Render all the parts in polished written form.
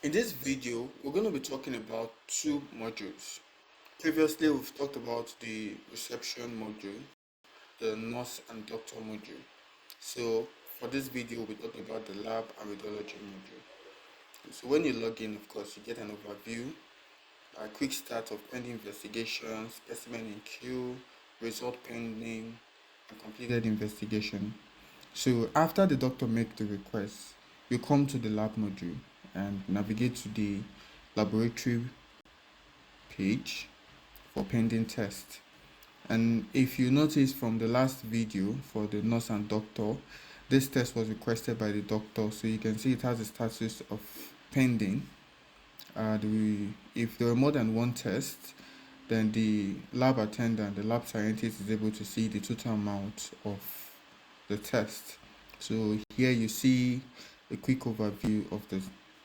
In this video, we're going to be talking about two modules. Previously, we've talked about the reception module, the nurse and doctor module. So, for this video, we'll be talking about the lab and radiology module. So, when you log in, of course, you get an overview, a quick start of pending investigation, specimen in queue, result pending, and completed investigation. So, after the doctor makes the request, you come to the lab module and navigate to the laboratory page for pending test. And if you notice from the last video for the nurse and doctor, this test was requested by the doctor, so you can see it has a status of pending. If there were more than one test, then the lab attendant, the lab scientist, is able to see the total amount of the test. So here you see a quick overview of the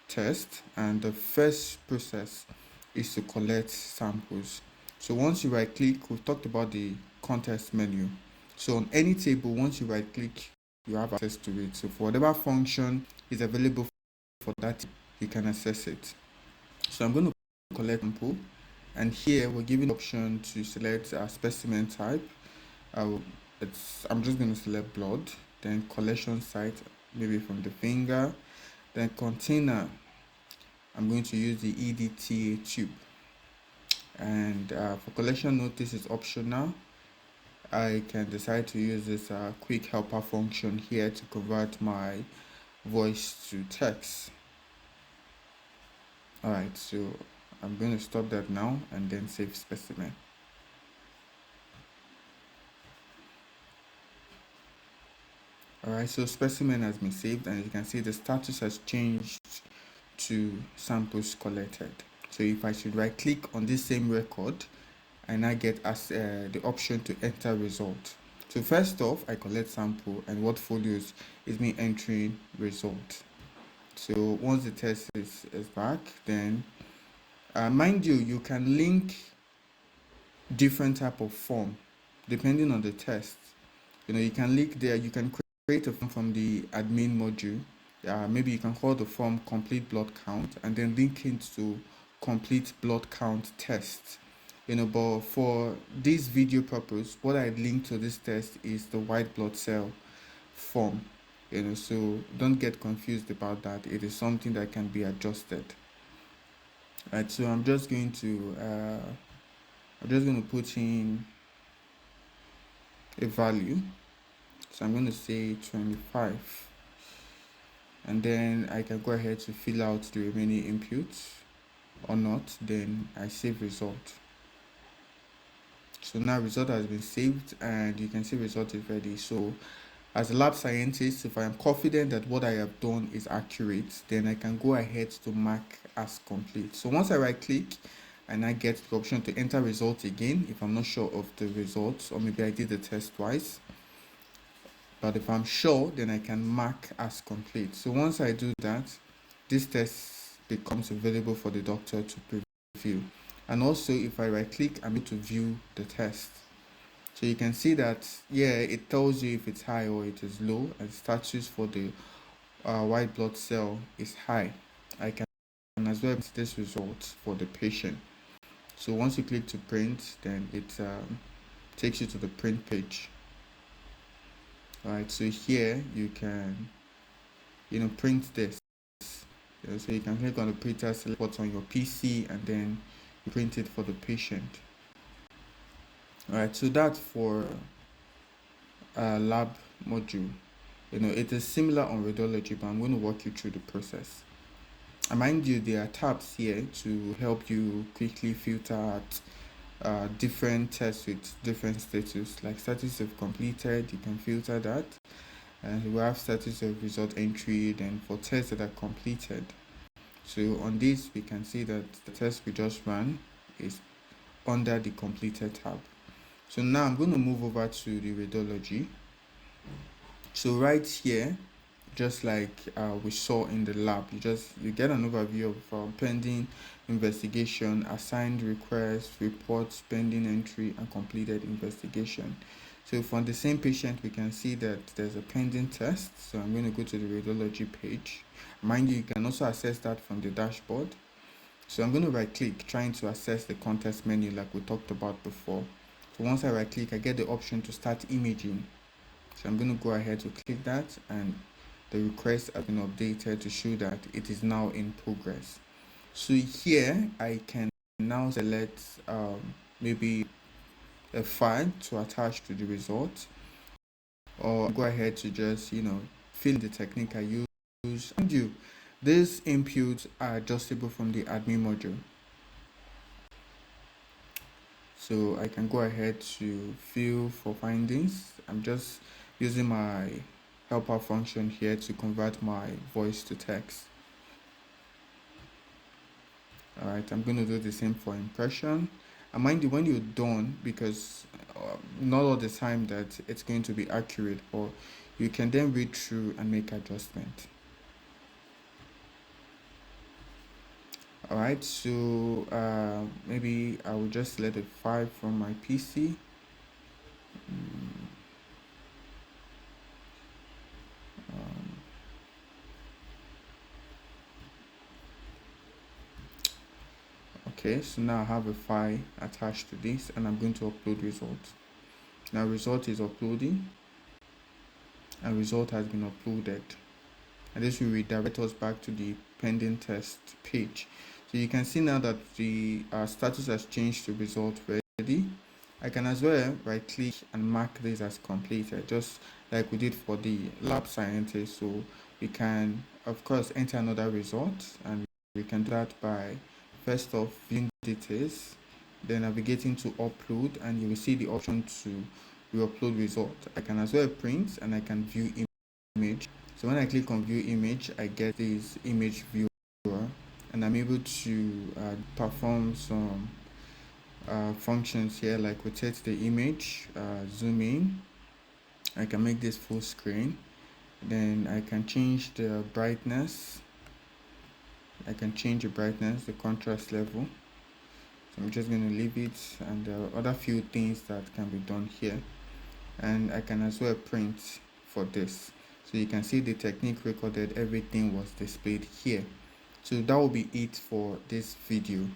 test, and the first process is to collect samples. So once you right click, we've talked about the context menu. So on any table, once you right click, you have access to it. So for whatever function is available for that, you can access it. So I'm going to collect sample, and here we're given the option to select a specimen type. I'm just going to select blood, then collection site, maybe from the finger, then container. I'm going to use the EDTA tube, and for collection notice is optional. I can decide to use this quick helper function here to convert my voice to text. Alright, so I'm going to stop that now and then save specimen. Alright, so specimen has been saved, and you can see the status has changed to samples collected. So if I should right click on this same record, and I get the option to enter result. So first off, I collect sample, and what follows is me entering result. So once the test is back, then mind you can link different type of form depending on the test. You can link there, you can create a form from the admin module. Maybe you can call the form complete blood count and then link it to complete blood count test. But for this video purpose, what I link to this test is the white blood cell form. So don't get confused about that. It is something that can be adjusted. Right, so I'm just going to put in a value. So I'm going to say 25, and then I can go ahead to fill out the remaining inputs or not. Then I save result. So now result has been saved, and you can see result is ready. So as a lab scientist, if I am confident that what I have done is accurate, then I can go ahead to mark as complete. So once I right click and I get the option to enter result again, if I'm not sure of the results, or maybe I did the test twice, but if I'm sure, then I can mark as complete. So once I do that, this test becomes available for the doctor to preview. And also, if I right click, I'm able to view the test. So you can see that, it tells you if it's high or it is low, and status for the white blood cell is high. I can as well print this result for the patient. So once you click to print, then it takes you to the print page. Alright, so here you can print this. So you can click on the printer, select what's on your PC, and then you print it for the patient. Alright, so that's for lab module. It is similar on radiology, but I'm going to walk you through the process. And mind you, there are tabs here to help you quickly filter out different tests with different status, like status of completed. You can filter that, and we have status of result entry. Then for tests that are completed, so on this we can see that the test we just ran is under the completed tab. So now I'm going to move over to the radiology. So right here, just like we saw in the lab, you get an overview of pending investigation, assigned requests, reports, pending entry, and completed investigation. So for the same patient, we can see that there's a pending test. So I'm going to go to the radiology page. Mind you, you can also access that from the dashboard. So I'm going to right click, trying to access the context menu like we talked about before. So once I right click, I get the option to start imaging. So I'm going to go ahead to click that, and the request has been updated to show that it is now in progress. So here I can now select maybe a file to attach to the result, or go ahead to just fill in the technique I use. And these inputs are adjustable from the admin module. So I can go ahead to fill for findings. I'm just using my helper function here to convert my voice to text. Alright, I'm going to do the same for impression. And mind you, when you're done, because not all the time that it's going to be accurate, or you can then read through and make adjustment. Alright, so maybe I will just select a file from my PC. Okay, so now I have a file attached to this, and I'm going to upload results. Now result is uploading, and result has been uploaded, and this will redirect us back to the pending test page. So you can see now that the status has changed to result ready. I can as well right click and mark this as completed, just like we did for the lab scientist. So we can of course enter another result, and we can do that by first off viewing details, then navigating to upload, and you will see the option to re-upload result. I can as well print, and I can view image. So when I click on view image, I get this image viewer, and I'm able to perform some functions here, like rotate the image, zoom in. I can make this full screen, then I can change the brightness. The contrast level. So I'm just going to leave it, and there are other few things that can be done here, and I can as well print for this. So you can see the technique recorded, everything was displayed here. So that will be it for this video.